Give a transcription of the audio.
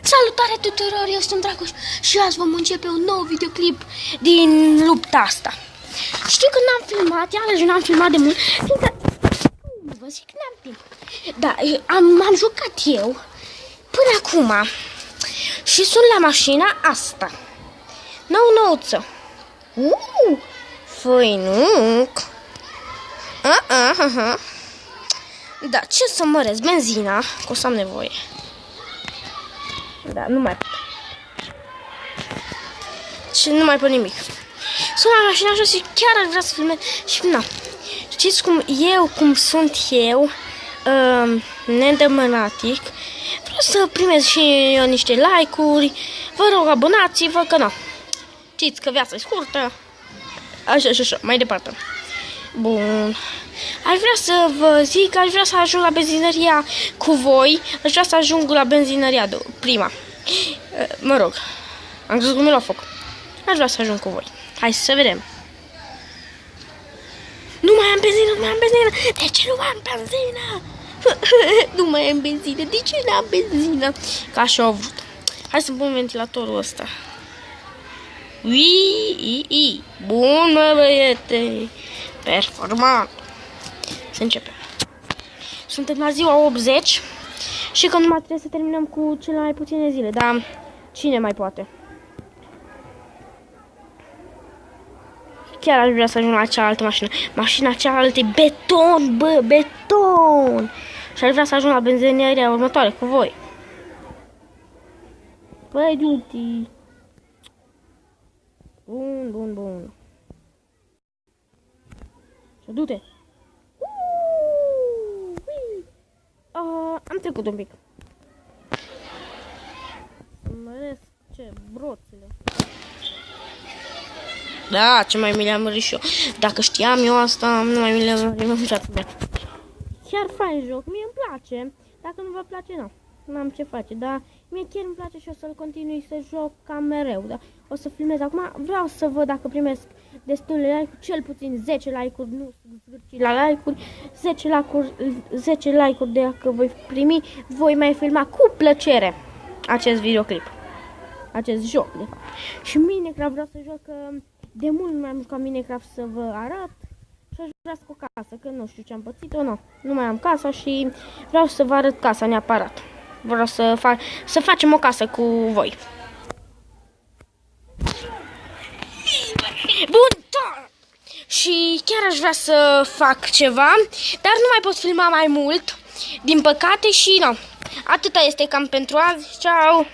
Salutare tuturor, eu sunt Dragoș și azi vom începe un nou videoclip din lupta asta. Știu că n-am filmat, iarăși n-am filmat de mult, fiindcă, vă zic, n-am timp. Da, m-am jucat eu până acum și sunt la mașina asta. Nou-nouță. Făinuc. Da, ce să măresc? Benzina, că o să am nevoie. Da, nu mai pot. Și nu mai pot nimic. Sunt la mașina așa și chiar aș vrea să filmez. Și na, știți cum sunt eu, neîndemânatic. Vreau să primesc și eu niște like-uri. Vă rog, abonați-vă, că nu. Știți că viața e scurtă. Așa, mai departe. Bun. Aș vrea să vă zic că aș vrea să ajung la benzinăria cu voi. Aș vrea să ajung la benzinăria prima. Mă rog. Am crezut că mi-l foc. Aș vrea să ajung cu voi. Hai să vedem. Nu mai am benzină, nu mai am benzină. De ce nu mai am benzină? Nu mai am benzină. De ce nu am benzină? Că așa au vrut. Hai să pun ventilatorul ăsta. Bun, mă, băiete. Performant. Să începem. Suntem la ziua 80 și că numai trebuie să terminăm cu cele mai puține zile. Dar cine mai poate? Chiar aș vrea să ajung la cealaltă mașină. Mașina cealaltă e beton, bă, beton. Și aș vrea să ajung la benzinăria următoare cu voi. Păi, du-te. Bun. Și du-te. Am trecut un pic. Măresc ce broțele. Da, ce mai mi le-am mărit și eu. Dacă știam eu asta, nu mai mi le-am mărit. Chiar fain joc, mie îmi place. Dacă nu vă place, nu. N-am ce face, dar mie chiar îmi place și o să-l continui să joc cam mereu, da? O să filmez acum, vreau să văd dacă primesc destule like-uri, cel puțin 10 like-uri, nu zvârci la like-uri, 10 like-uri dacă voi primi, voi mai filma cu plăcere acest videoclip, acest joc, de fapt. Și Minecraft vreau să joc, de mult nu mai am jucat Minecraft să vă arăt. Și aș vrea să o casă, că nu știu ce am pățit-o, nu mai am casa și vreau să vă arăt casa neapărat. Vreau să facem o casă cu voi. Bun, da! Și chiar aș vrea să fac ceva, dar nu mai pot filma mai mult, din păcate, și nu. Atâta este cam pentru azi. Ciao!